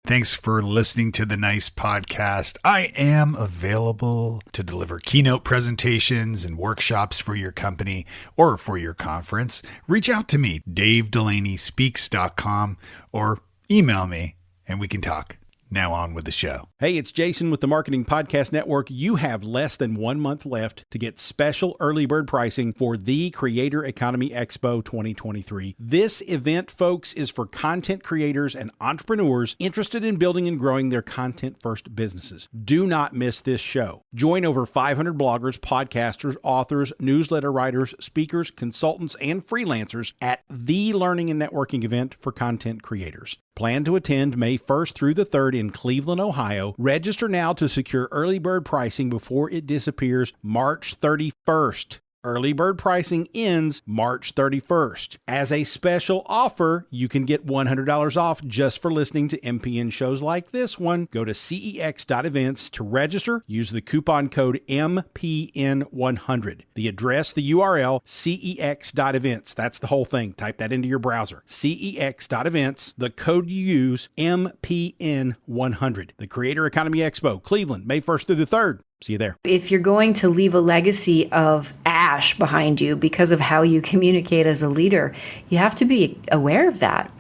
Thanks for listening to the Nice Podcast. I am available to deliver keynote presentations and workshops for your company or for your conference. Reach out to me, DaveDelaneySpeaks.com, or email me and we can talk. Now on with the show. Hey, it's Jason with the Marketing Podcast Network. You have less than 1 month left to get special early bird pricing for the Creator Economy Expo 2023. This event, folks, is for content creators and entrepreneurs interested in building and growing their content-first businesses. Do not miss this show. Join over 500 bloggers, podcasters, authors, newsletter writers, speakers, consultants, and freelancers at the learning and networking event for content creators. Plan to attend May 1st through the 3rd in Cleveland, Ohio. Register now to secure early bird pricing before it disappears March 31st. Early bird pricing ends March 31st. As a special offer, you can get $100 off just for listening to MPN shows like this one. Go to cex.events to register. Use the coupon code MPN100. The address, the URL, cex.events. That's the whole thing. Type that into your browser. cex.events. The code you use, MPN100. The Creator Economy Expo, Cleveland, May 1st through the 3rd. See you there. If you're going to leave a legacy of ash behind you because of how you communicate as a leader, you have to be aware of that.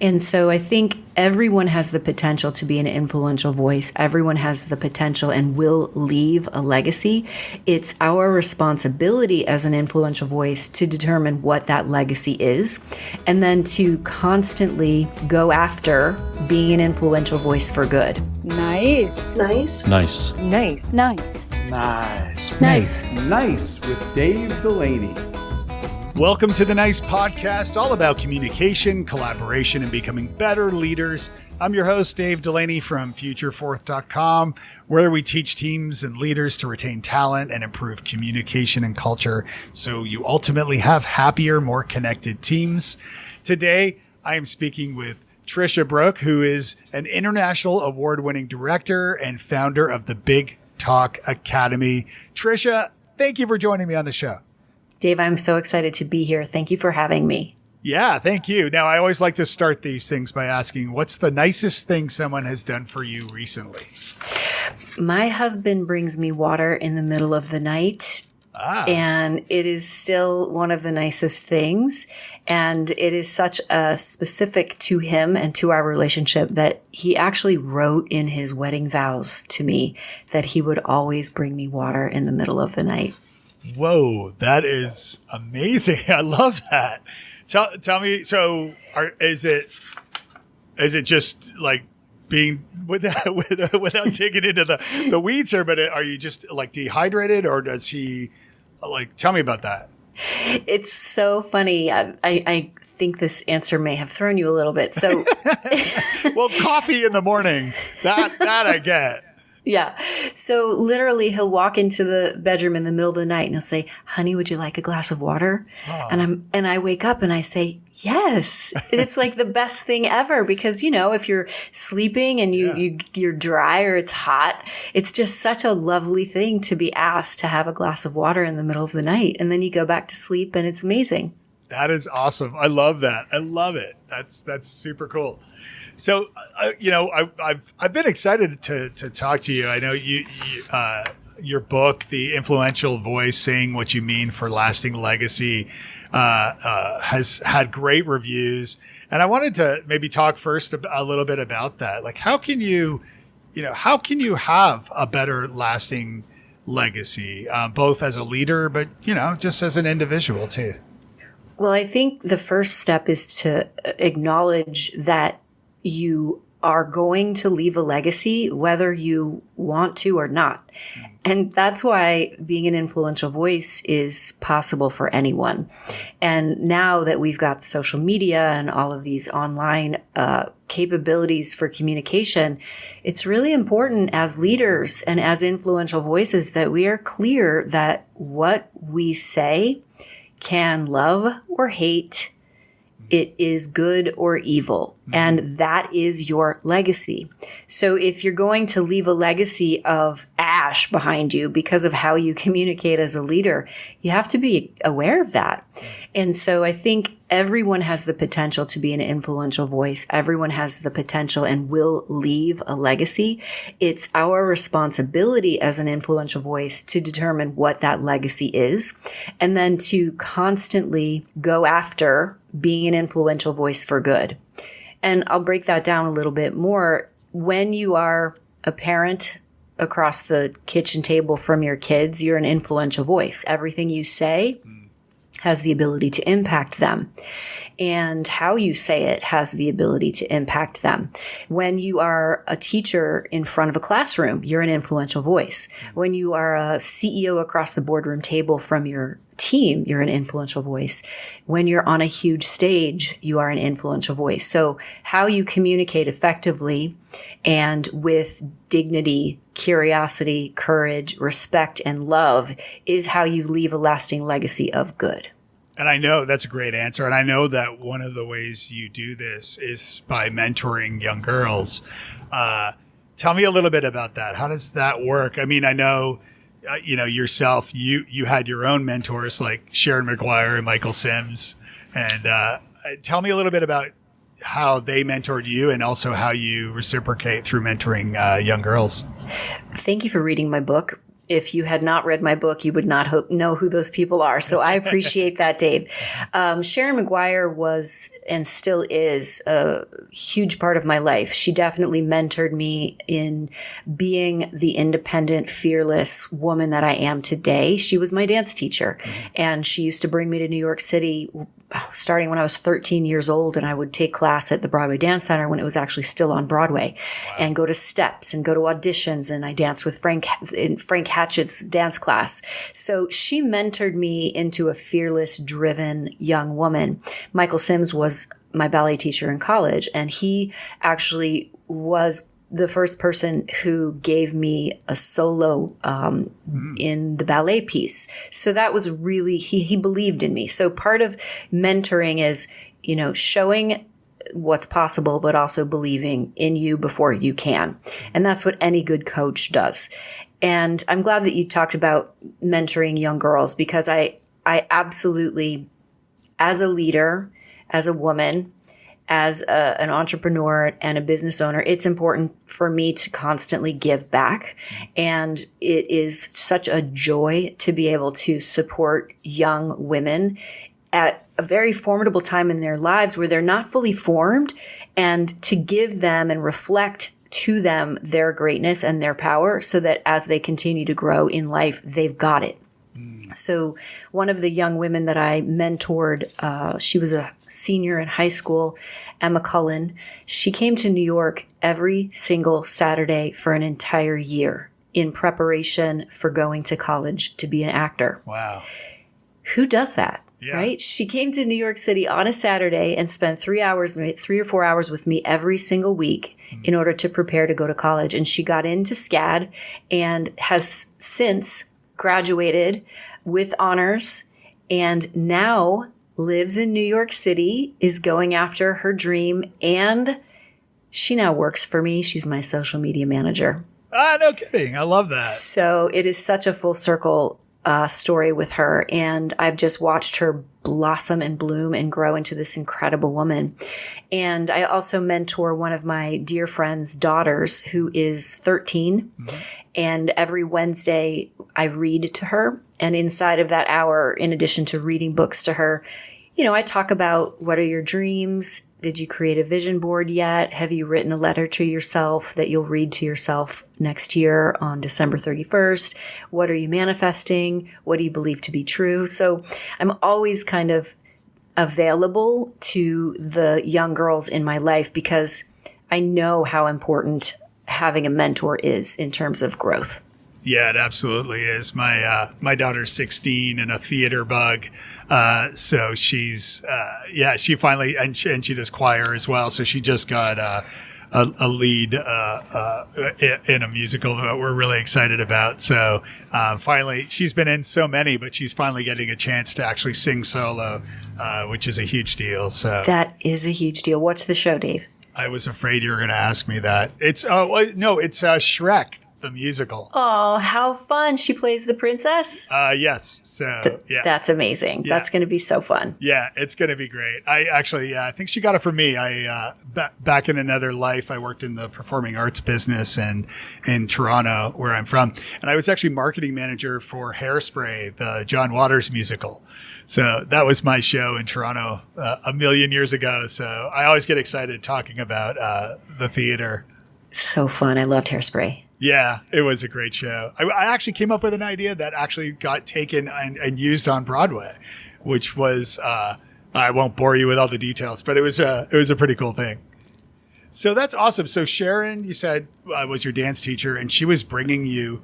And so I think everyone has the potential to be an influential voice. Everyone has the potential and will leave a legacy. It's our responsibility as an influential voice to determine what that legacy is, and then to constantly go after being an influential voice for good. Nice. Nice. Nice. Nice. Nice. Nice. Nice. Nice with Dave Delaney. Welcome to the Nice Podcast, all about communication, collaboration, and becoming better leaders. I'm your host, Dave Delaney from Futureforth.com, where we teach teams and leaders to retain talent and improve communication and culture so you ultimately have happier, more connected teams. Today, I am speaking with Tricia Brouk, who is an international award-winning director and founder of the Big Talk Academy. Tricia, thank you for joining me on the show. Dave, I'm so excited to be here. Thank you for having me. Yeah, thank you. Now, I always like to start these things by asking, what's the nicest thing someone has done for you recently? My husband brings me water in the middle of the night. And it is still one of the nicest things. And it is such a specific to him and to our relationship that he actually wrote in his wedding vows to me that he would always bring me water in the middle of the night. Whoa, that is amazing. I love that. Tell me, so is it just like being without digging into the weeds here, but are you just like dehydrated, or does he tell me about that? It's so funny. I think this answer may have thrown you a little bit. So, well, coffee in the morning, that I get. Yeah. So literally he'll walk into the bedroom in the middle of the night and he'll say, "Honey, would you like a glass of water?" Oh. And I wake up and I say, "Yes." And it's like the best thing ever because, if you're sleeping and you're dry or it's hot, it's just such a lovely thing to be asked to have a glass of water in the middle of the night. And then you go back to sleep and it's amazing. That is awesome. I love that. I love it. That's super cool. So, I've been excited to talk to you. I know your book, The Influential Voice, Saying What You Mean for Lasting Legacy, has had great reviews. And I wanted to maybe talk first a little bit about that. Like, how can you have a better lasting legacy, both as a leader, but, just as an individual too? Well, I think the first step is to acknowledge that you are going to leave a legacy, whether you want to or not. And that's why being an influential voice is possible for anyone. And now that we've got social media and all of these online capabilities for communication, it's really important as leaders and as influential voices that we are clear that what we say can love or hate, it is good or evil, and that is your legacy. So if you're going to leave a legacy of ash behind you because of how you communicate as a leader, you have to be aware of that. And so I think everyone has the potential to be an influential voice. Everyone has the potential and will leave a legacy. It's our responsibility as an influential voice to determine what that legacy is, and then to constantly go after being an influential voice for good. And I'll break that down a little bit more. When you are a parent across the kitchen table from your kids, you're an influential voice. Everything you say has the ability to impact them. And how you say it has the ability to impact them. When you are a teacher in front of a classroom, you're an influential voice. When you are a CEO across the boardroom table from your team, you're an influential voice. When you're on a huge stage, you are an influential voice. So how you communicate effectively and with dignity, curiosity, courage, respect, and love is how you leave a lasting legacy of good. And I know that's a great answer. And I know that one of the ways you do this is by mentoring young girls. Tell me a little bit about that. How does that work? I mean, I know, yourself, you had your own mentors like Sharon McGuire and Michael Sims. And tell me a little bit about how they mentored you and also how you reciprocate through mentoring young girls. Thank you for reading my book. If you had not read my book, you would not know who those people are. So I appreciate that, Dave. Sharon McGuire was and still is a huge part of my life. She definitely mentored me in being the independent, fearless woman that I am today. She was my dance teacher, and she used to bring me to New York City starting when I was 13 years old, and I would take class at the Broadway Dance Center when it was actually still on Broadway. Wow. And go to steps and go to auditions. And I danced with Frank Hatchett's dance class. So she mentored me into a fearless, driven young woman. Michael Sims was my ballet teacher in college, and he actually was the first person who gave me a solo in the ballet piece. So that was really, he believed in me. So part of mentoring is, showing what's possible, but also believing in you before you can. And that's what any good coach does. And I'm glad that you talked about mentoring young girls, because I absolutely, as a leader, as a woman, as an entrepreneur and a business owner, it's important for me to constantly give back. And it is such a joy to be able to support young women at a very formidable time in their lives where they're not fully formed, and to give them and reflect to them their greatness and their power so that as they continue to grow in life, they've got it. So one of the young women that I mentored, she was a senior in high school, Emma Cullen. She came to New York every single Saturday for an entire year in preparation for going to college to be an actor. Wow. Who does that? Yeah. Right? She came to New York City on a Saturday and spent 3 or 4 hours with me every single week in order to prepare to go to college. And she got into SCAD and has since graduated with honors, and now lives in New York City, is going after her dream, and she now works for me. She's my social media manager. No kidding. I love that. So it is such a full circle story with her, and I've just watched her blossom and bloom and grow into this incredible woman. And I also mentor one of my dear friend's daughters who is 13. And every Wednesday I read to her. And inside of that hour, in addition to reading books to her, I talk about, what are your dreams? Did you create a vision board yet? Have you written a letter to yourself that you'll read to yourself next year on December 31st? What are you manifesting? What do you believe to be true? So I'm always kind of available to the young girls in my life because I know how important having a mentor is in terms of growth. Yeah, it absolutely is. My daughter's 16 and a theater bug. So she's, she finally, and she does choir as well. So she just got a lead in a musical that we're really excited about. So finally, she's been in so many, but she's finally getting a chance to actually sing solo, which is a huge deal. So that is a huge deal. What's the show, Dave? I was afraid you were going to ask me that. It's Shrek, the musical. Oh, how fun. She plays the princess? Yes. So, yeah. That's amazing. Yeah. That's going to be so fun. Yeah, it's going to be great. I think she got it from me. Back in another life, I worked in the performing arts business and in Toronto, where I'm from. And I was actually marketing manager for Hairspray, the John Waters musical. So that was my show in Toronto a million years ago. So I always get excited talking about the theater. So fun. I loved Hairspray. Yeah, it was a great show. I actually came up with an idea that actually got taken and used on Broadway, which was, I won't bore you with all the details, but it was a pretty cool thing. So that's awesome. So Sharon, you said, was your dance teacher, and she was bringing you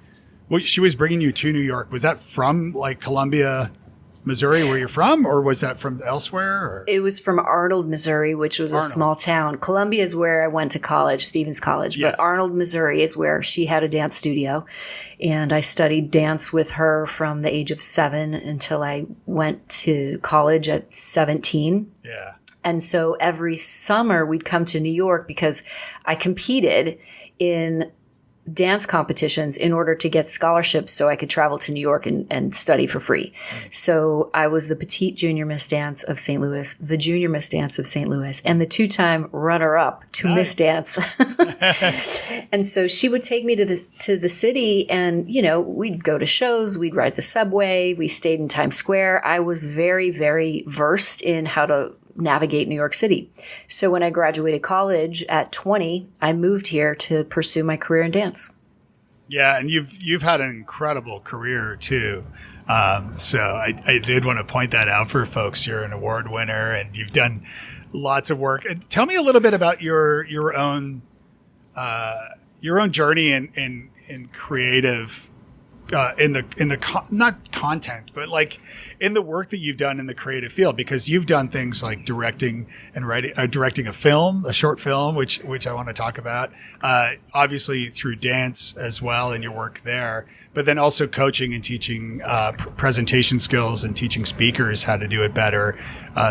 to New York. Was that from like Columbia, Missouri, where you're from, or was that from elsewhere? Or? It was from Arnold, Missouri, which was a small town. Columbia is where I went to college, Stevens College, yes. But Arnold, Missouri is where she had a dance studio. And I studied dance with her from the age of 7 until I went to college at 17. Yeah. And so every summer we'd come to New York because I competed in dance competitions in order to get scholarships so I could travel to New York and study for free. So I was the petite junior Miss Dance of St. Louis, the junior Miss Dance of St. Louis, and the 2-time runner-up to Miss Dance. And so she would take me to the city, and, we'd go to shows, we'd ride the subway, we stayed in Times Square. I was very, very versed in how to navigate New York City. So when I graduated college at 20, I moved here to pursue my career in dance. Yeah, and you've had an incredible career too. So I did want to point that out for folks. You're an award winner, and you've done lots of work. And tell me a little bit about your own journey in creative. Not content, but like in the work that you've done in the creative field, because you've done things like directing and writing, directing a short film, which I want to talk about, obviously through dance as well and your work there, but then also coaching and teaching presentation skills and teaching speakers how to do it better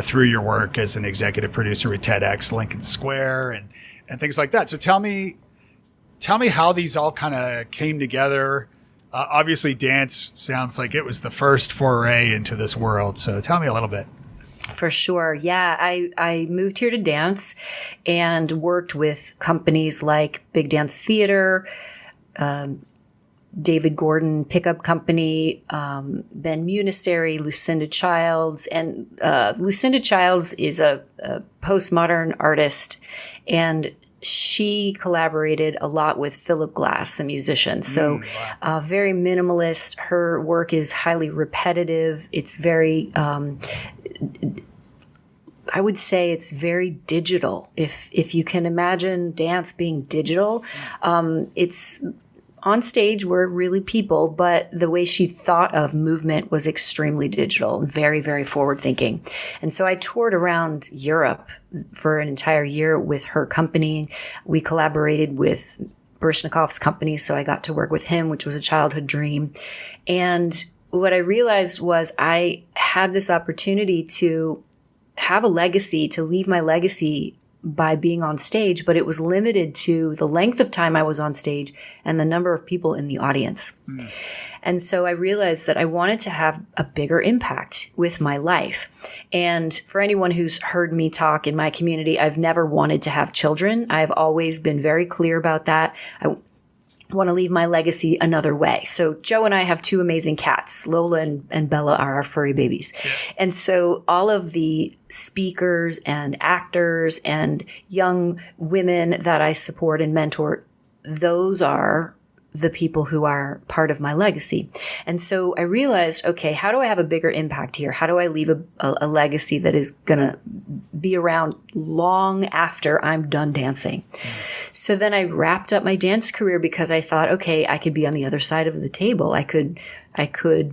through your work as an executive producer with TEDxLincolnSquare and things like that. So tell me how these all kind of came together. Obviously, dance sounds like it was the first foray into this world. So tell me a little bit. For sure. Yeah, I moved here to dance and worked with companies like Big Dance Theater, David Gordon Pickup Company, Ben Munistery, Lucinda Childs. And Lucinda Childs is a postmodern artist, and she collaborated a lot with Philip Glass, the musician. So very minimalist. Her work is highly repetitive. It's very, I would say it's very digital. If you can imagine dance being digital, it's on stage we're really people, but the way she thought of movement was extremely digital and very, very forward thinking. And so I toured around Europe for an entire year with her company. We collaborated with Baryshnikov's company, so I got to work with him, which was a childhood dream. And what I realized was I had this opportunity to have a legacy, to leave my legacy by being on stage, but it was limited to the length of time I was on stage and the number of people in the audience. And so I realized that I wanted to have a bigger impact with my life. And for anyone who's heard me talk in my community, I've never wanted to have children. I've always been very clear about that. I want to leave my legacy another way. So Joe and I have 2 amazing cats. Lola and Bella are our furry babies. Yeah. And so all of the speakers and actors and young women that I support and mentor, those are the people who are part of my legacy. And so I realized, okay, how do I have a bigger impact here? How do I leave a legacy that is going to be around long after I'm done dancing? So then I wrapped up my dance career because I thought, okay, I could be on the other side of the table. I could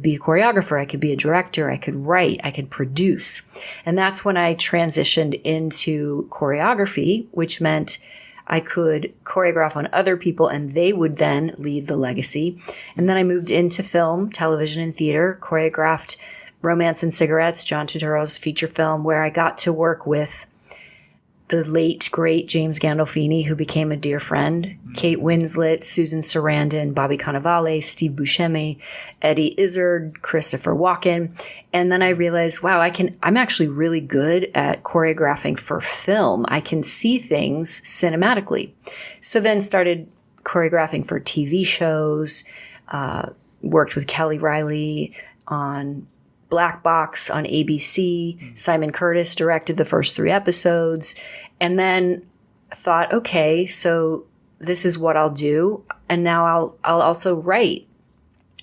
be a choreographer. I could be a director. I could write. I could produce. And that's when I transitioned into choreography, which meant I could choreograph on other people and they would then lead the legacy. And then I moved into film, television, and theater, choreographed Romance and Cigarettes, John Turturro's feature film, where I got to work with the late, great James Gandolfini, who became a dear friend, Kate Winslet, Susan Sarandon, Bobby Cannavale, Steve Buscemi, Eddie Izzard, Christopher Walken. And then I realized, wow, I'm actually really good at choreographing for film. I can see things cinematically. So then started choreographing for TV shows, worked with Kelly Riley on Black Box on ABC. Simon Curtis directed the first 3 episodes, and then thought, okay, so this is what I'll do. And now I'll also write.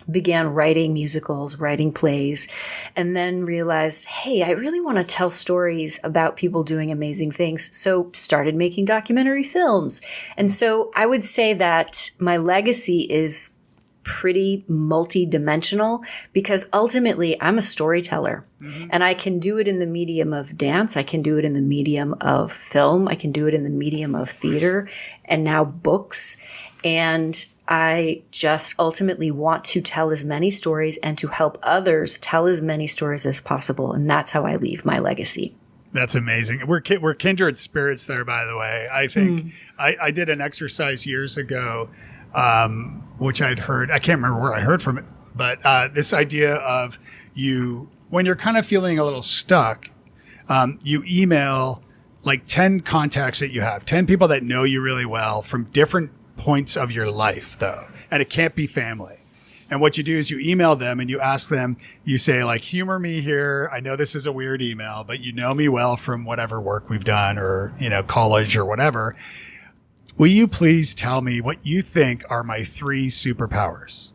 Began writing musicals, writing plays, and then realized, hey, I really want to tell stories about people doing amazing things. So started making documentary films. And so I would say that my legacy is pretty multi-dimensional because ultimately I'm a storyteller, and I can do it in the medium of dance. I can do it in the medium of film. I can do it in the medium of theater and now books. And I just ultimately want to tell as many stories and to help others tell as many stories as possible. And that's how I leave my legacy. That's amazing. We're kindred spirits there, by the way. I think I did an exercise years ago, which I'd heard. I can't remember where I heard from it, but this idea of when you're kind of feeling a little stuck, you email like 10 contacts that you have, 10 people that know you really well from different points of your life, though. And it can't be family. And what you do is you email them and you ask them, you say like, humor me here. I know this is a weird email, but you know me well from whatever work we've done or, college or whatever. Will you please tell me what you think are my 3 superpowers?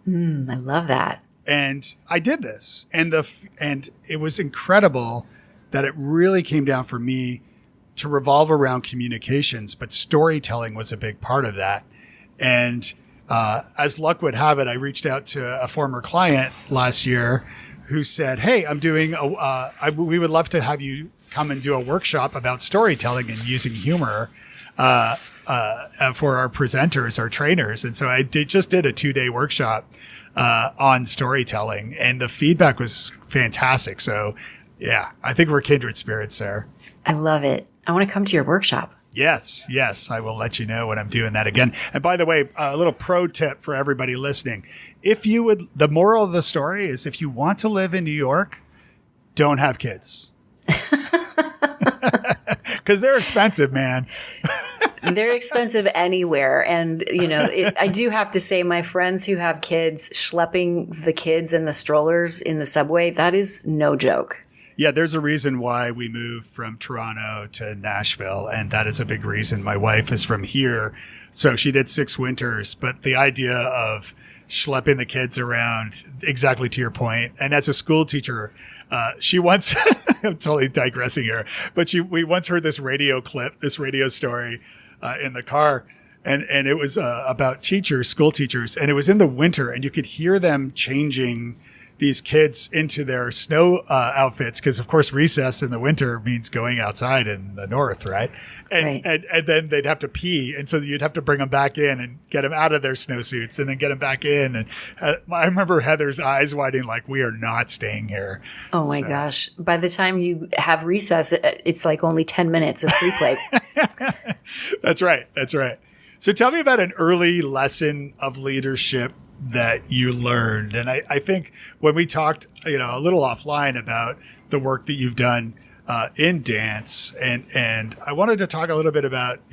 I love that. And I did this, and it was incredible that it really came down for me to revolve around communications, but storytelling was a big part of that. And as luck would have it, I reached out to a former client last year who said, "Hey, I'm doing we would love to have you come and do a workshop about storytelling and using humor." For our presenters, our trainers. And so I just did a 2-day workshop on storytelling, and the feedback was fantastic. So yeah, I think we're kindred spirits there. I love it. I want to come to your workshop. Yes. I will let you know when I'm doing that again. And by the way, a little pro tip for everybody listening. The moral of the story is if you want to live in New York, don't have kids. Because they're expensive, man. They're expensive anywhere. And, I do have to say my friends who have kids, schlepping the kids and the strollers in the subway, that is no joke. Yeah, there's a reason why we moved from Toronto to Nashville, and that is a big reason. My wife is from here, so she did 6 winters. But the idea of schlepping the kids around, exactly to your point, and as a school teacher, she once, I'm totally digressing here, but we once heard this radio story in the car, and it was about school teachers, and it was in the winter, and you could hear them changing these kids into their snow outfits, because of course recess in the winter means going outside in the north, right? And then they'd have to pee, and so you'd have to bring them back in and get them out of their snowsuits, and then get them back in. And I remember Heather's eyes widening, like, we are not staying here. Oh my gosh! By the time you have recess, it's like only 10 minutes of free play. That's right. So tell me about an early lesson of leadership that you learned. And I think when we talked, a little offline about the work that you've done in dance, and I wanted to talk a little bit about,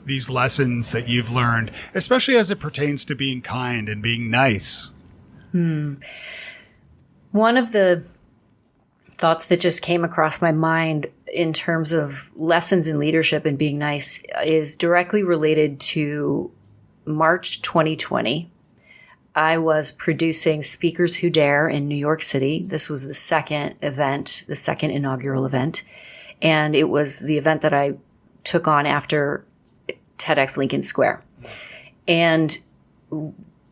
these lessons that you've learned, especially as it pertains to being kind and being nice. One of the thoughts that just came across my mind in terms of lessons in leadership and being nice is directly related to March 2020. I was producing Speakers Who Dare in New York City. This was the second inaugural event. And it was the event that I took on after TEDxLincolnSquare. And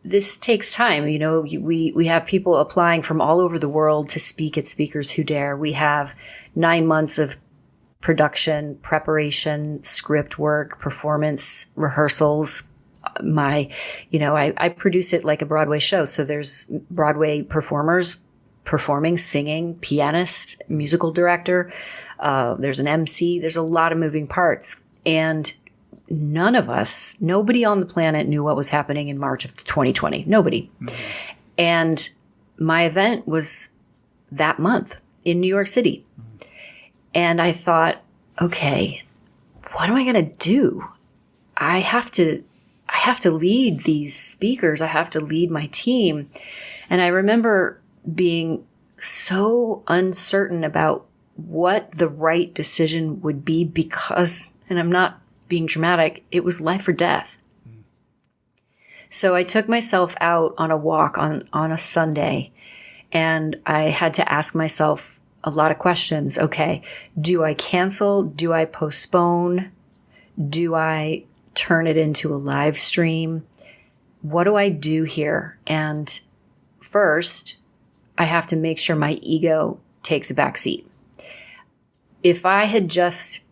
this takes time. We have people applying from all over the world to speak at Speakers Who Dare. We have 9 months of production, preparation, script work, performance, rehearsals. I produce it like a Broadway show. So there's Broadway performers performing, singing, pianist, musical director. There's an MC. There's a lot of moving parts. And nobody on the planet knew what was happening in March of 2020. Nobody. Mm-hmm. And my event was that month in New York City. Mm-hmm. And I thought, okay, what am I going to do? I have to lead these speakers. I have to lead my team. And I remember being so uncertain about what the right decision would be because, and I'm not being dramatic, it was life or death. Mm. So I took myself out on a walk on a Sunday, and I had to ask myself a lot of questions. Okay, do I cancel? Do I postpone? Do I turn it into a live stream? What do I do here? And first, I have to make sure my ego takes a back seat. If I had just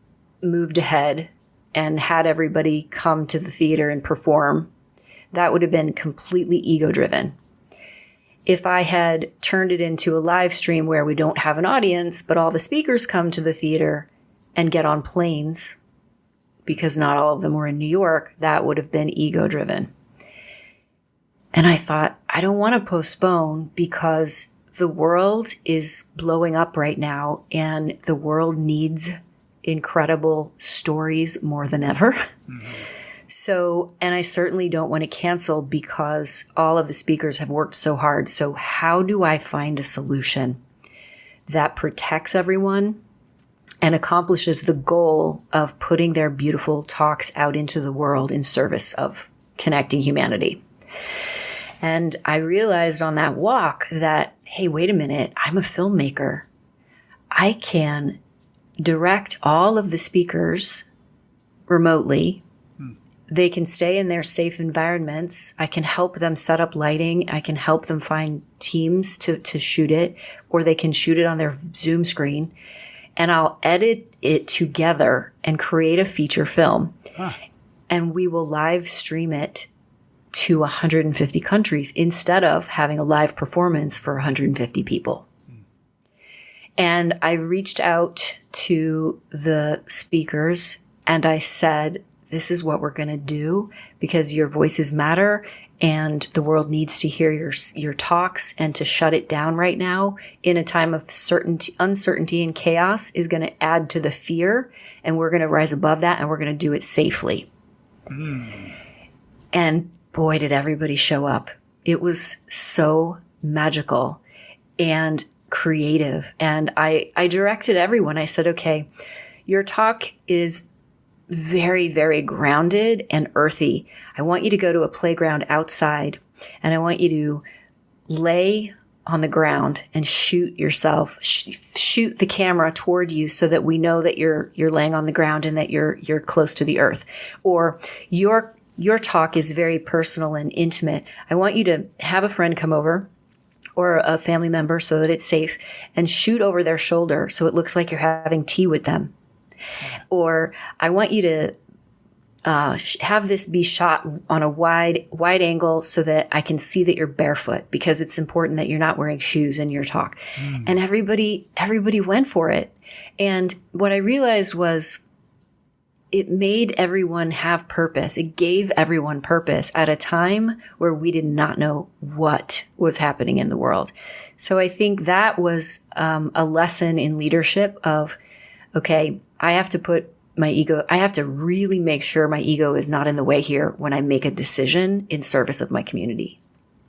moved ahead and had everybody come to the theater and perform, that would have been completely ego-driven. If I had turned it into a live stream where we don't have an audience, but all the speakers come to the theater and get on planes, because not all of them were in New York, that would have been ego-driven. And I thought, I don't want to postpone because the world is blowing up right now and the world needs incredible stories more than ever. Mm-hmm. So, and I certainly don't want to cancel because all of the speakers have worked so hard. So how do I find a solution that protects everyone and accomplishes the goal of putting their beautiful talks out into the world in service of connecting humanity? And I realized on that walk that, hey, wait a minute, I'm a filmmaker. I can direct all of the speakers remotely. They can stay in their safe environments. I can help them set up lighting. I can help them find teams to shoot it, or they can shoot it on their Zoom screen. And I'll edit it together and create a feature film. Huh. And we will live stream it to 150 countries instead of having a live performance for 150 people. And I reached out to the speakers and I said, this is what we're going to do because your voices matter and the world needs to hear your talks, and to shut it down right now in a time of uncertainty and chaos is going to add to the fear, and we're going to rise above that and we're going to do it safely. Mm. And boy, did everybody show up. It was so magical and creative. And I directed everyone. I said, okay, your talk is very, very grounded and earthy. I want you to go to a playground outside and I want you to lay on the ground and shoot yourself, shoot the camera toward you so that we know that you're laying on the ground and that you're close to the earth. Or your talk is very personal and intimate. I want you to have a friend come over or a family member so that it's safe and shoot over their shoulder so it looks like you're having tea with them. Or I want you to have this be shot on a wide angle so that I can see that you're barefoot because it's important that you're not wearing shoes in your talk. Mm. And everybody went for it. And what I realized was it made everyone have purpose. It gave everyone purpose at a time where we did not know what was happening in the world. So I think that was a lesson in leadership of, okay, I have to really make sure my ego is not in the way here when I make a decision in service of my community.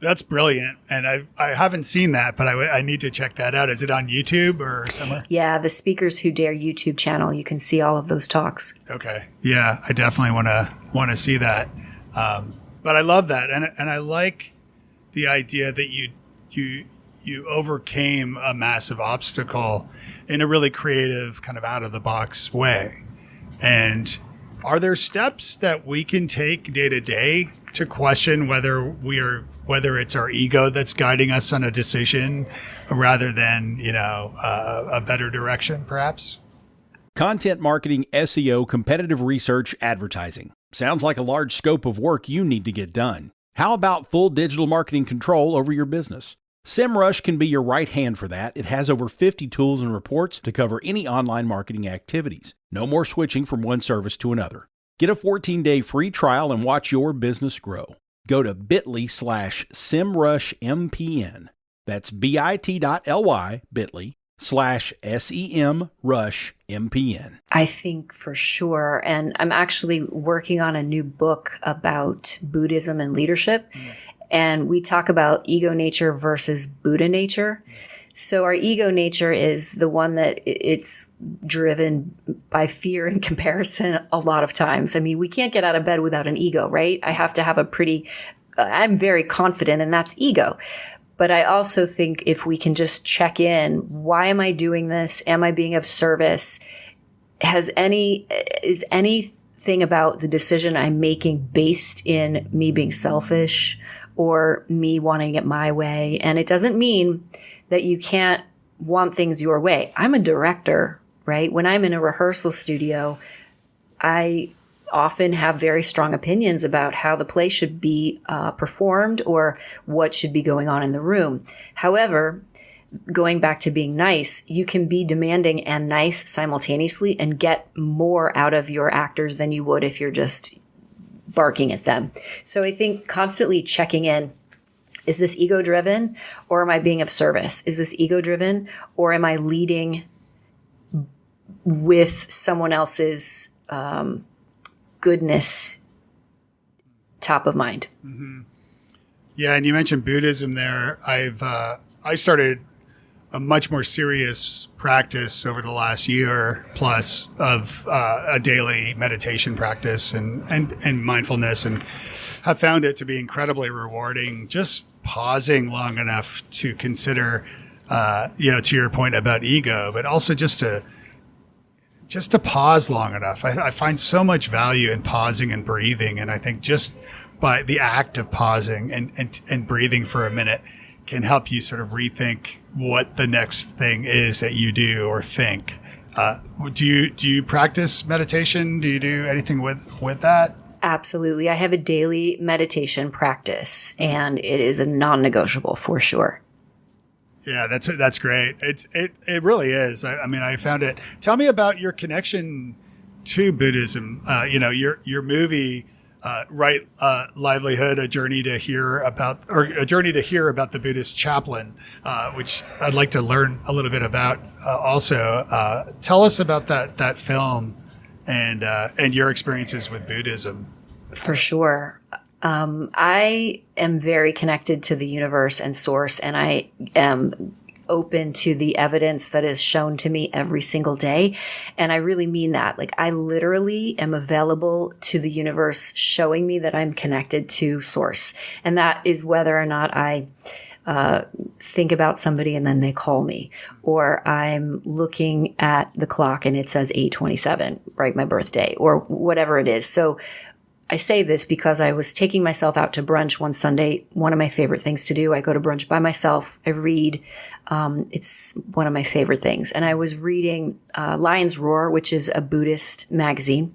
That's brilliant. And I haven't seen that, but I need to check that out. Is it on YouTube or somewhere? Yeah, the Speakers Who Dare YouTube channel. You can see all of those talks. Okay. Yeah, I definitely want to see that. But I love that. And I like the idea that you overcame a massive obstacle in a really creative, kind of out of the box way. And are there steps that we can take day to day to question whether it's our ego that's guiding us on a decision rather than, a better direction, perhaps? Content marketing, SEO, competitive research, advertising. Sounds like a large scope of work you need to get done. How about full digital marketing control over your business? SEMrush can be your right hand for that. It has over 50 tools and reports to cover any online marketing activities. No more switching from one service to another. Get a 14-day free trial and watch your business grow. Go to bit.ly/SEMrushMPN. That's bit.ly/SEMrushMPN. I think for sure. And I'm actually working on a new book about Buddhism and leadership. And we talk about ego nature versus Buddha nature. So our ego nature is the one that it's driven by fear and comparison a lot of times. I mean, we can't get out of bed without an ego, right? I have to have I'm very confident, and that's ego. But I also think if we can just check in, why am I doing this? Am I being of service? Is anything about the decision I'm making based in me being selfish or me wanting it my way? And it doesn't mean that you can't want things your way. I'm a director, right? When I'm in a rehearsal studio, I often have very strong opinions about how the play should be performed or what should be going on in the room. However, going back to being nice, you can be demanding and nice simultaneously and get more out of your actors than you would if you're just barking at them. So I think constantly checking in, is this ego driven or am I being of service? Is this ego driven or am I leading with someone else's goodness top of mind? Mm-hmm. Yeah, and you mentioned Buddhism there. I started a much more serious practice over the last year plus of a daily meditation practice and mindfulness, and have found it to be incredibly rewarding. Just pausing long enough to consider, to your point about ego, but also just to pause long enough. I find so much value in pausing and breathing, and I think just by the act of pausing and breathing for a minute can help you sort of rethink what the next thing is that you do or think. Do you practice meditation? Do you do anything with that? Absolutely. I have a daily meditation practice, and it is a non-negotiable for sure. Yeah, that's great. It really is. I mean, I found it. Tell me about your connection to Buddhism. Your movie, Right Livelihood: A Journey to Hear About the Buddhist Chaplain, which I'd like to learn a little bit about. Also, tell us about that film and your experiences with Buddhism. For sure. I am very connected to the universe and source, and I am open to the evidence that is shown to me every single day. And I really mean that. Like, I literally am available to the universe showing me that I'm connected to source. And that is whether or not I think about somebody and then they call me, or I'm looking at the clock and it says 8:27, right? My birthday, or whatever it is. So I say this because I was taking myself out to brunch one Sunday. One of my favorite things to do. I go to brunch by myself. I read. It's one of my favorite things. And I was reading Lion's Roar, which is a Buddhist magazine.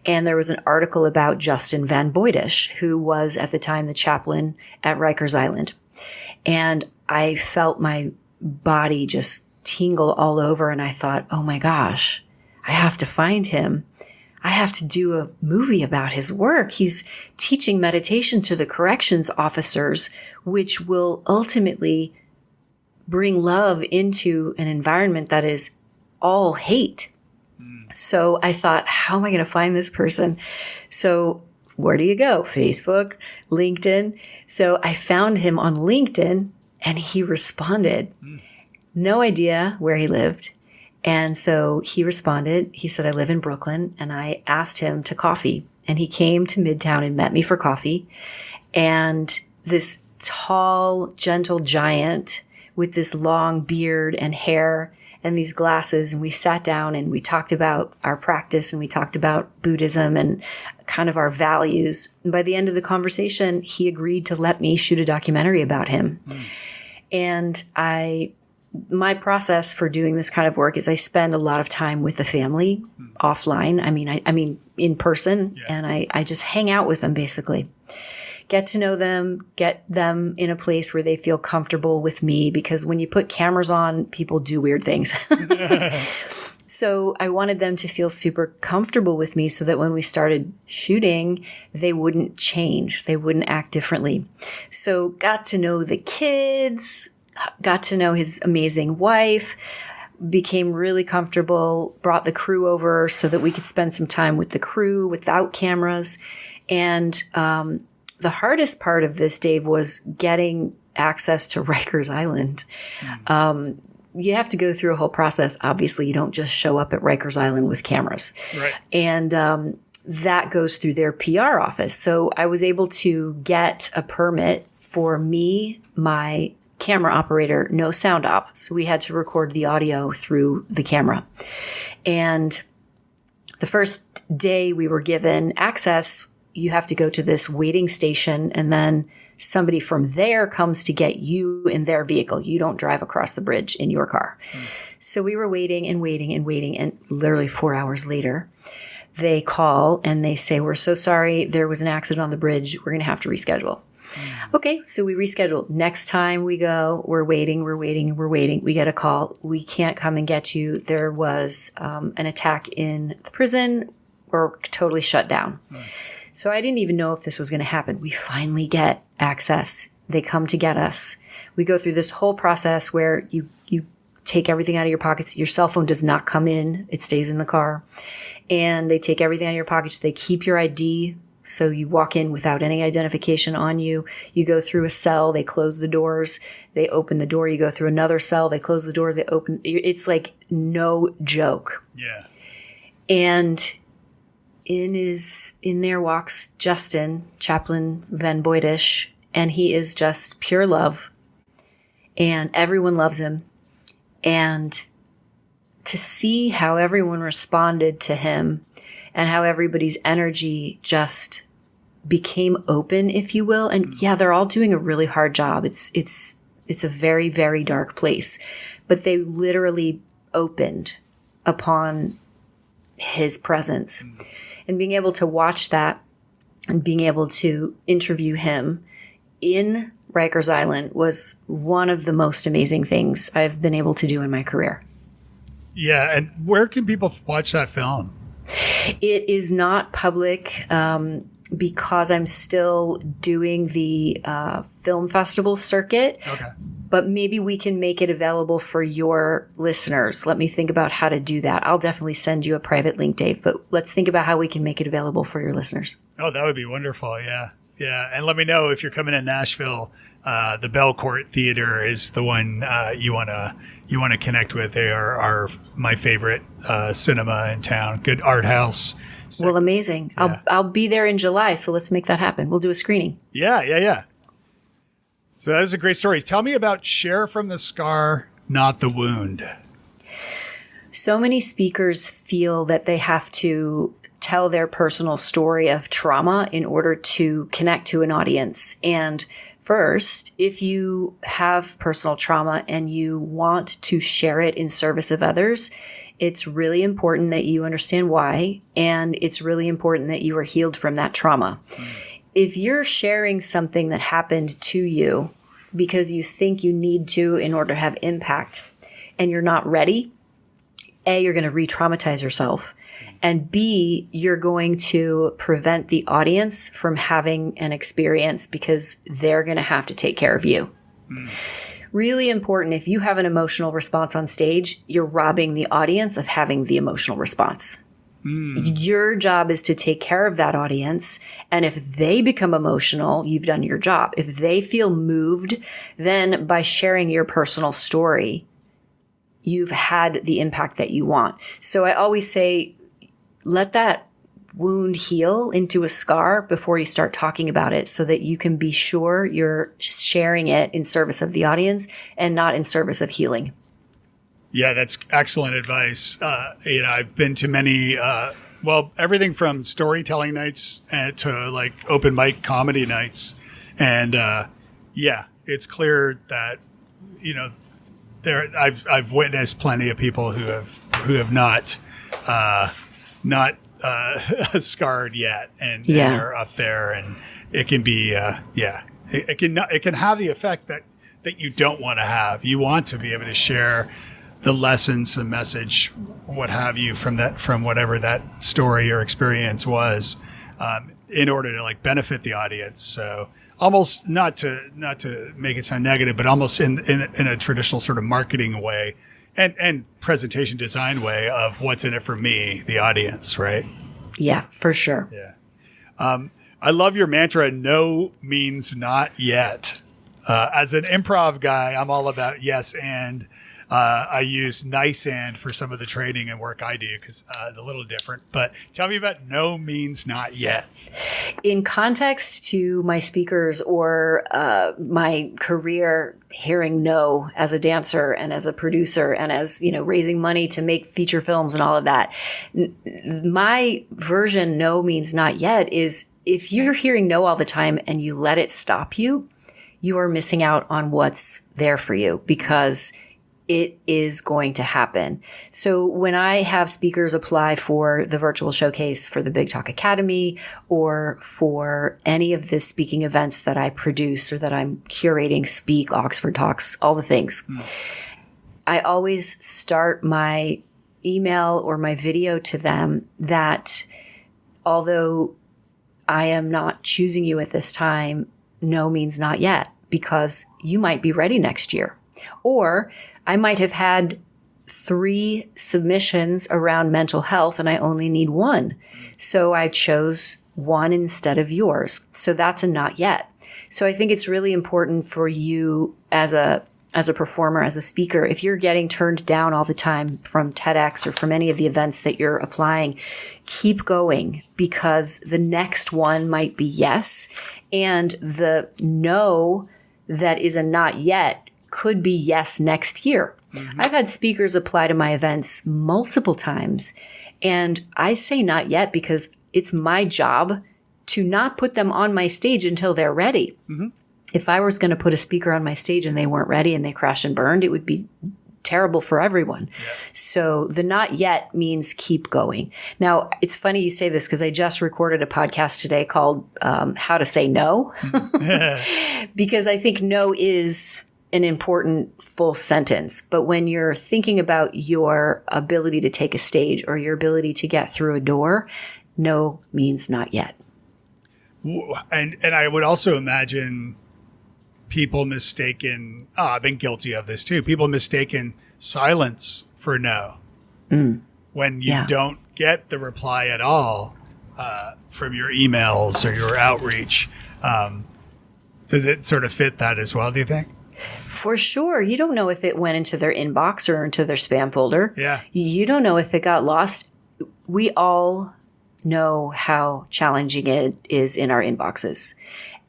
And there was an article about Justin Van Boydish, who was at the time the chaplain at Rikers Island. And I felt my body just tingle all over. And I thought, oh my gosh, I have to find him. I have to do a movie about his work. He's teaching meditation to the corrections officers, which will ultimately bring love into an environment that is all hate. So I thought, how am I going to find this person? So where do you go? Facebook, LinkedIn. So I found him on LinkedIn and he responded. No idea where he lived. And so he responded. He said, I live in Brooklyn. And I asked him to coffee. And he came to Midtown and met me for coffee. And this tall, gentle giant with this long beard and hair and these glasses. And we sat down and we talked about our practice and we talked about Buddhism and kind of our values. And by the end of the conversation, he agreed to let me shoot a documentary about him. And my process for doing this kind of work is I spend a lot of time with the family offline. I mean, in person, and I just hang out with them basically. get to know them, get them in a place where they feel comfortable with me, because when you put cameras on, people do weird things. So I wanted them to feel super comfortable with me so that when we started shooting, they wouldn't change. They wouldn't act differently. So got to know the kids, got to know his amazing wife, became really comfortable, brought the crew over so that we could spend some time with the crew without cameras. And the hardest part of this, Dave, was getting access to Rikers Island. You have to go through a whole process. Obviously, you don't just show up at Rikers Island with cameras. Right. And that goes through their PR office. So I was able to get a permit for me, my camera operator, no sound op. So we had to record the audio through the camera. And the first day we were given access, you have to go to this waiting station, and then somebody from there comes to get you in their vehicle. You don't drive across the bridge in your car. So we were waiting and waiting and waiting. And literally 4 hours later, they call and they say, "We're so sorry. There was an accident on the bridge. We're going to have to reschedule." Okay. So we reschedule. Next time we go, we're waiting. We get a call. "We can't come and get you. There was an attack in the prison. We're totally shut down." So I didn't even know if this was going to happen. We finally get access. They come to get us. We go through this whole process where you take everything out of your pockets. Your cell phone does not come in. It stays in the car. And they take everything out of your pockets. They keep your ID. So you walk in without any identification on you. You go through a cell. They close the doors. They open the door. You go through another cell. They close the door. They open. It's like no joke. Yeah. And in there walks Justin, Chaplain Van Boydish, and he is just pure love, and everyone loves him. And to see how everyone responded to him and how everybody's energy just became open, if you will. And yeah, they're all doing a really hard job. It's a very, very dark place, but they literally opened upon his presence. And being able to watch that and being able to interview him in Rikers Island was one of the most amazing things I've been able to do in my career. Yeah. And where can people watch that film? It is not public because I'm still doing the film festival circuit. Okay. But maybe we can make it available for your listeners. Let me think about how to do that. I'll definitely send you a private link, Dave, but let's think about how we can make it available for your listeners. Oh, that would be wonderful. Yeah. Yeah. And let me know if you're coming to Nashville. The Belcourt Theater is the one you want to connect with. They are my favorite cinema in town. Good art house. So, well, amazing. Yeah. I'll be there in July, so let's make that happen. We'll do a screening. Yeah. So that was a great story. Tell me about Share from the Scar, Not the Wound. So many speakers feel that they have to tell their personal story of trauma in order to connect to an audience. And first, if you have personal trauma and you want to share it in service of others, it's really important that you understand why, and it's really important that you are healed from that trauma. If you're sharing something that happened to you because you think you need to in order to have impact and you're not ready, A, you're going to re-traumatize yourself, and B, you're going to prevent the audience from having an experience because they're going to have to take care of you. Really important, if you have an emotional response on stage, you're robbing the audience of having the emotional response. Your job is to take care of that audience. And if they become emotional, you've done your job. If they feel moved, then by sharing your personal story, you've had the impact that you want. So I always say, let that wound heal into a scar before you start talking about it so that you can be sure you're sharing it in service of the audience and not in service of healing. Yeah, that's excellent advice. I've been to many, everything from storytelling nights to like open mic comedy nights. And it's clear that, I've witnessed plenty of people who have not scarred yet, and are up there, and it can be, it can have the effect that you don't want to have. You want to be able to share the lessons, the message, what have you, from whatever that story or experience was, in order to like benefit the audience. So almost not to make it sound negative, but almost in a traditional sort of marketing way and presentation design way of what's in it for me, the audience, right? Yeah, for sure. Yeah. I love your mantra, no means not yet. As an improv guy, I'm all about yes and. I use nice and for some of the training and work I do because it's a little different. But tell me about no means not yet. In context to my speakers or my career, hearing no as a dancer and as a producer and as, raising money to make feature films and all of that, my version no means not yet is if you're hearing no all the time and you let it stop you, you are missing out on what's there for you because it is going to happen. So when I have speakers apply for the virtual showcase for the Big Talk Academy or for any of the speaking events that I produce or that I'm curating, speak, Oxford Talks, all the things, I always start my email or my video to them that although I am not choosing you at this time, no means not yet, because you might be ready next year. Or I might have had 3 submissions around mental health and I only need 1. So I chose 1 instead of yours. So that's a not yet. So I think it's really important for you as a performer, as a speaker, if you're getting turned down all the time from TEDx or from any of the events that you're applying, keep going because the next one might be yes. And the no that is a not yet could be yes next year. Mm-hmm. I've had speakers apply to my events multiple times, and I say not yet because it's my job to not put them on my stage until they're ready. Mm-hmm. If I was going to put a speaker on my stage and they weren't ready and they crashed and burned, it would be terrible for everyone. Yeah. So the not yet means keep going. Now, it's funny you say this because I just recorded a podcast today called How to Say No, because I think no is an important full sentence. But when you're thinking about your ability to take a stage or your ability to get through a door, no means not yet. And I would also imagine people mistaken, I've been guilty of this too, people mistaken silence for no. When you don't get the reply at all from your emails or your outreach. Does it sort of fit that as well, do you think? For sure. You don't know if it went into their inbox or into their spam folder. Yeah. You don't know if it got lost. We all know how challenging it is in our inboxes.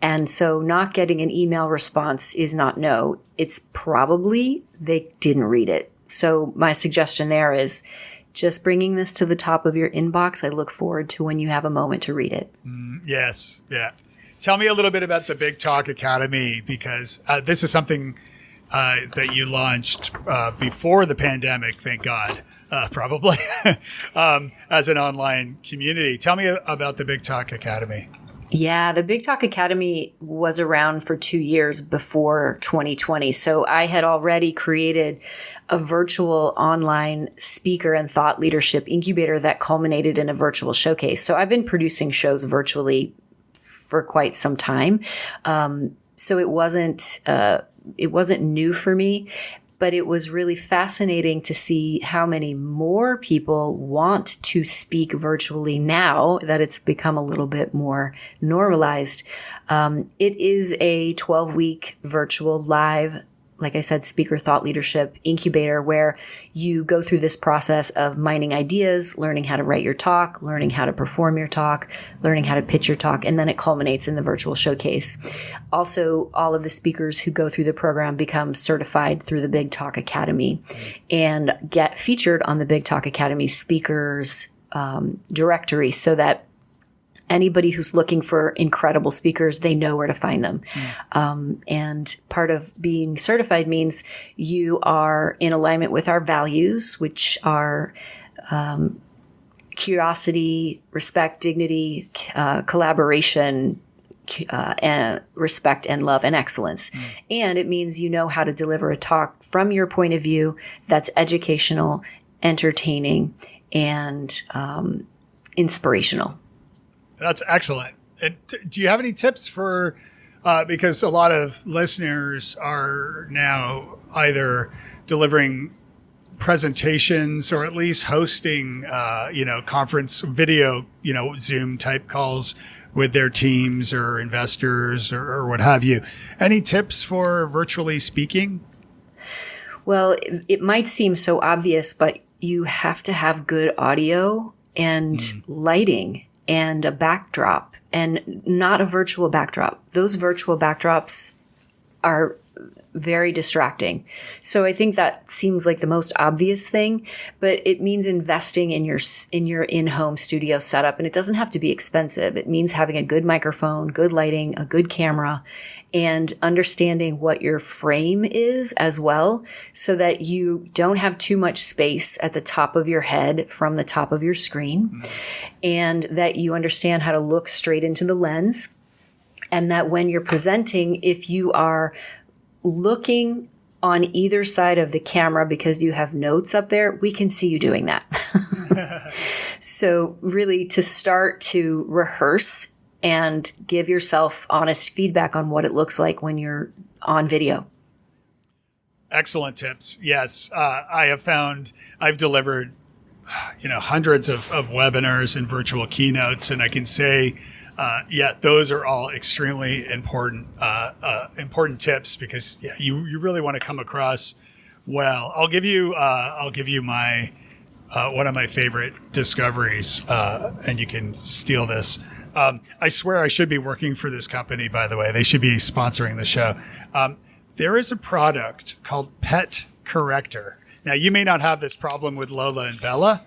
And so not getting an email response is not no. It's probably they didn't read it. So my suggestion there is just bringing this to the top of your inbox. I look forward to when you have a moment to read it. Yes. Yeah. Tell me a little bit about the Big Talk Academy, because this is something that you launched before the pandemic, thank God, probably, as an online community. Tell me about the Big Talk Academy. Yeah, the Big Talk Academy was around for 2 years before 2020. So I had already created a virtual online speaker and thought leadership incubator that culminated in a virtual showcase. So I've been producing shows virtually for quite some time. So it wasn't new for me, but it was really fascinating to see how many more people want to speak virtually now that it's become a little bit more normalized. It is a 12-week virtual live, like I said, speaker thought leadership incubator where you go through this process of mining ideas, learning how to write your talk, learning how to perform your talk, learning how to pitch your talk, and then it culminates in the virtual showcase. Also, all of the speakers who go through the program become certified through the Big Talk Academy and get featured on the Big Talk Academy speakers directory so that anybody who's looking for incredible speakers, they know where to find them. And part of being certified means you are in alignment with our values, which are curiosity, respect, dignity, collaboration, and respect and love and excellence. And it means you know how to deliver a talk from your point of view that's educational, entertaining, and inspirational. That's excellent. And do you have any tips for, because a lot of listeners are now either delivering presentations or at least hosting, conference video, Zoom type calls with their teams or investors or what have you. Any tips for virtually speaking? Well, it might seem so obvious, but you have to have good audio and lighting and a backdrop, and not a virtual backdrop. Those virtual backdrops are very distracting. So I think that seems like the most obvious thing, but it means investing in your in-home studio setup. And it doesn't have to be expensive. It means having a good microphone, good lighting, a good camera, and understanding what your frame is as well, so that you don't have too much space at the top of your head from the top of your screen, and that you understand how to look straight into the lens. And that when you're presenting, if you are looking on either side of the camera because you have notes up there, we can see you doing that. So really to start to rehearse and give yourself honest feedback on what it looks like when you're on video. Excellent tips. Yes. I have found I've delivered, hundreds of webinars and virtual keynotes, and I can say, those are all extremely important tips, because you really want to come across well. I'll give you my one of my favorite discoveries, and you can steal this. I swear I should be working for this company, by the way. They should be sponsoring the show. There is a product called Pet Corrector. Now, you may not have this problem with Lola and Bella,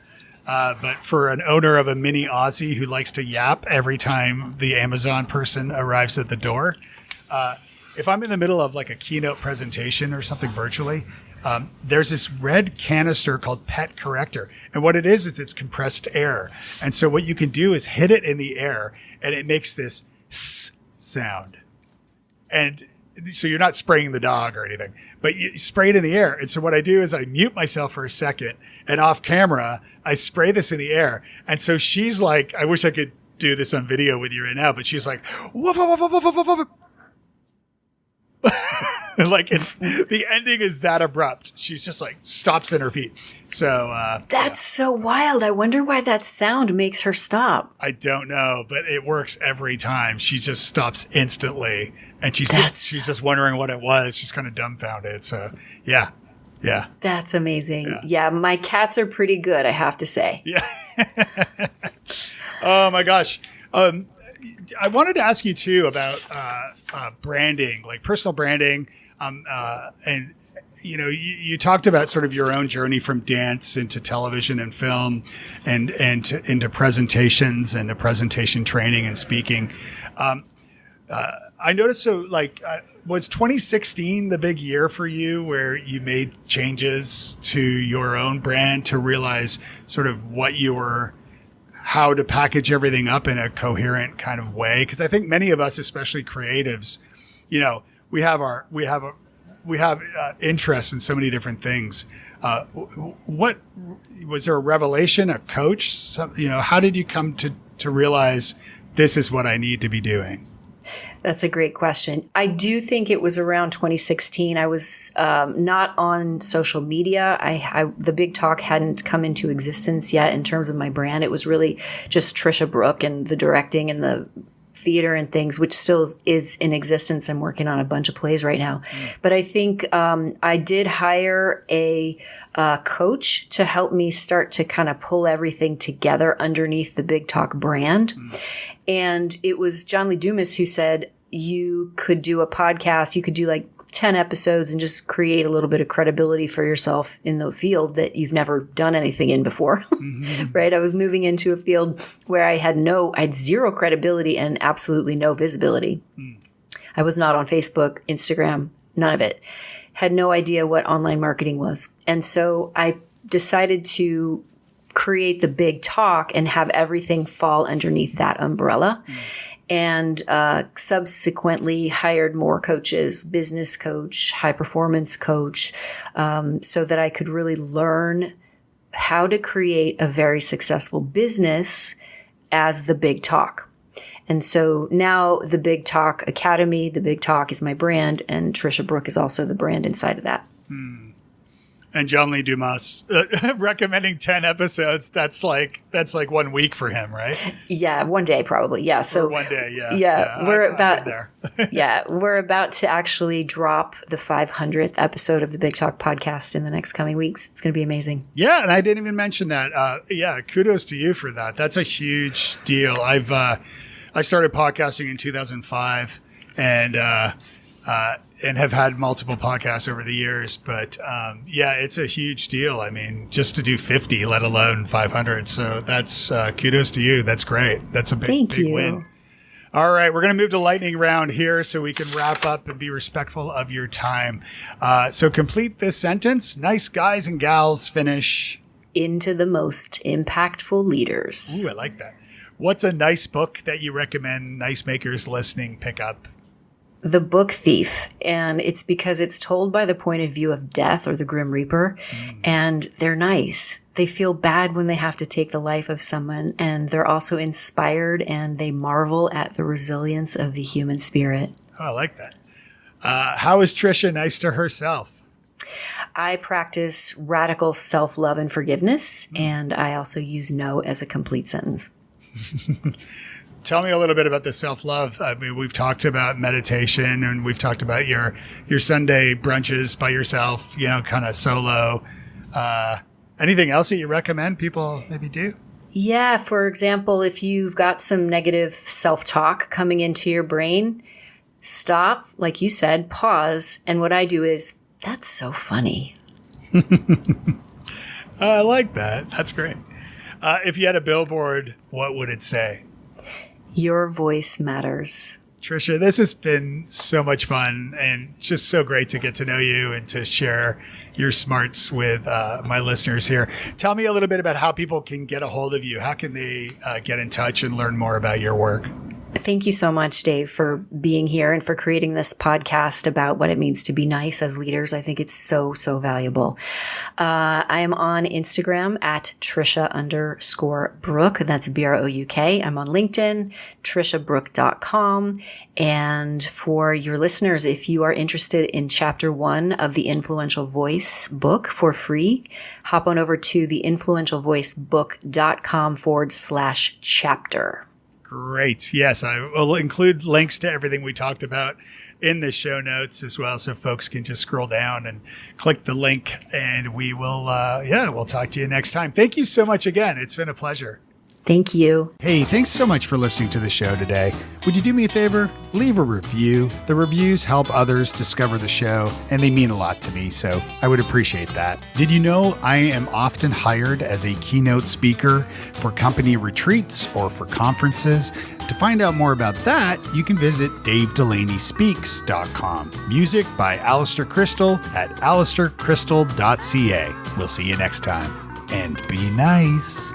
but for an owner of a mini Aussie who likes to yap every time the Amazon person arrives at the door, if I'm in the middle of like a keynote presentation or something virtually, there's this red canister called Pet Corrector. And what it is it's compressed air. And so what you can do is hit it in the air and it makes this S sound. And so you're not spraying the dog or anything, but you spray it in the air. And so what I do is I mute myself for a second, and off camera, I spray this in the air. And so she's like, I wish I could do this on video with you right now, but she's like, woof, woof, woof, woof, woof, woof. Like the ending is that abrupt. She's just like stops in her feet. So that's so wild. I wonder why that sound makes her stop. I don't know, but it works every time. She just stops instantly, and she's just wondering what it was. She's kind of dumbfounded. So yeah. That's amazing. Yeah, my cats are pretty good, I have to say. Yeah. Oh my gosh. I wanted to ask you too about branding, like personal branding. And you talked about sort of your own journey from dance into television and film, and into presentations and presentation training and speaking. I noticed, was 2016 the big year for you where you made changes to your own brand to realize sort of how to package everything up in a coherent kind of way? Because I think many of us, especially creatives, we have interests in so many different things. What was there a revelation, a coach? How did you come to realize this is what I need to be doing? That's a great question. I do think it was around 2016. I was not on social media. The Big Talk hadn't come into existence yet in terms of my brand. It was really just Tricia Brouk and the directing and the theater and things, which still is in existence. I'm working on a bunch of plays right now. But I think I did hire a coach to help me start to kind of pull everything together underneath the Big Talk brand. And it was John Lee Dumas who said, you could do a podcast, you could do like 10 episodes and just create a little bit of credibility for yourself in the field that you've never done anything in before, right? I was moving into a field where I had zero credibility and absolutely no visibility. I was not on Facebook, Instagram, none of it. Had no idea what online marketing was. And so I decided to create the big talk and have everything fall underneath that umbrella. And subsequently hired more coaches, business coach, high performance coach, so that I could really learn how to create a very successful business as the Big Talk. And so now the Big Talk Academy, the Big Talk is my brand, and Tricia Brouk is also the brand inside of that. And John Lee Dumas recommending 10 episodes. That's like 1 week for him, right? Yeah, one day probably. Yeah. So or 1 day. Yeah. Yeah, we're about there. yeah, we're about to actually drop the 500th episode of the Big Talk podcast in the next coming weeks. It's going to be amazing. Yeah, and I didn't even mention that. Kudos to you for that. That's a huge deal. I started podcasting in 2005, and have had multiple podcasts over the years. But it's a huge deal. I mean, just to do 50, let alone 500. So that's kudos to you. That's great. That's a big win. All right, we're going to move to lightning round here so we can wrap up and be respectful of your time. So complete this sentence. Nice guys and gals finish into the most impactful leaders. Ooh, I like that. What's a nice book that you recommend nice makers listening pick up? The Book Thief, and it's because it's told by the point of view of death or the Grim Reaper, and they're nice. They feel bad when they have to take the life of someone, and they're also inspired, and they marvel at the resilience of the human spirit. Oh, I like that. How is Tricia nice to herself? I practice radical self-love and forgiveness, and I also use no as a complete sentence. Tell me a little bit about the self-love. I mean, we've talked about meditation, and we've talked about your Sunday brunches by yourself, kind of solo. Anything else that you recommend people maybe do? Yeah. For example, if you've got some negative self-talk coming into your brain, stop, like you said, pause. And what I do is, that's so funny. I like that. That's great. If you had a billboard, what would it say? Your voice matters. Tricia, this has been so much fun and just so great to get to know you and to share your smarts with my listeners here. Tell me a little bit about how people can get a hold of you. How can they get in touch and learn more about your work? Thank you so much, Dave, for being here and for creating this podcast about what it means to be nice as leaders. I think it's so, so valuable. I am on Instagram at Tricia_Brouk. That's Brouk. I'm on LinkedIn, TriciaBrouk.com. And for your listeners, if you are interested in chapter 1 of the Influential Voice book for free, hop on over to theinfluentialvoicebook.com/chapter. Great. Yes, I will include links to everything we talked about in the show notes as well, so folks can just scroll down and click the link, and we will, we'll talk to you next time. Thank you so much again. It's been a pleasure. Thank you. Hey, thanks so much for listening to the show today. Would you do me a favor? Leave a review. The reviews help others discover the show, and they mean a lot to me, so I would appreciate that. Did you know I am often hired as a keynote speaker for company retreats or for conferences? To find out more about that, you can visit DaveDelaneySpeaks.com. Music by Alistair Crystal at alistaircrystal.ca. We'll see you next time, and be nice.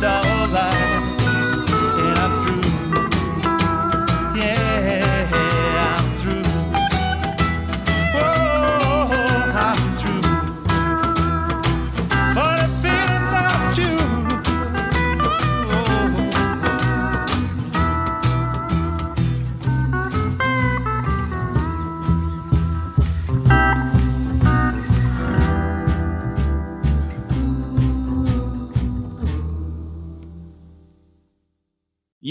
All lies, and I'm through.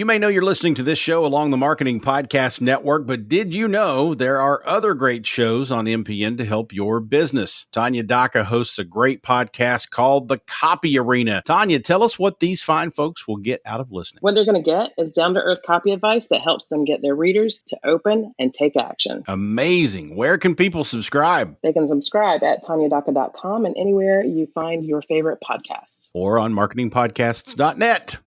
You may know you're listening to this show along the Marketing Podcast Network, but did you know there are other great shows on MPN to help your business? Tanya Daka hosts a great podcast called The Copy Arena. Tanya, tell us what these fine folks will get out of listening. What they're going to get is down-to-earth copy advice that helps them get their readers to open and take action. Amazing. Where can people subscribe? They can subscribe at tanyadaka.com and anywhere you find your favorite podcasts. Or on marketingpodcasts.net.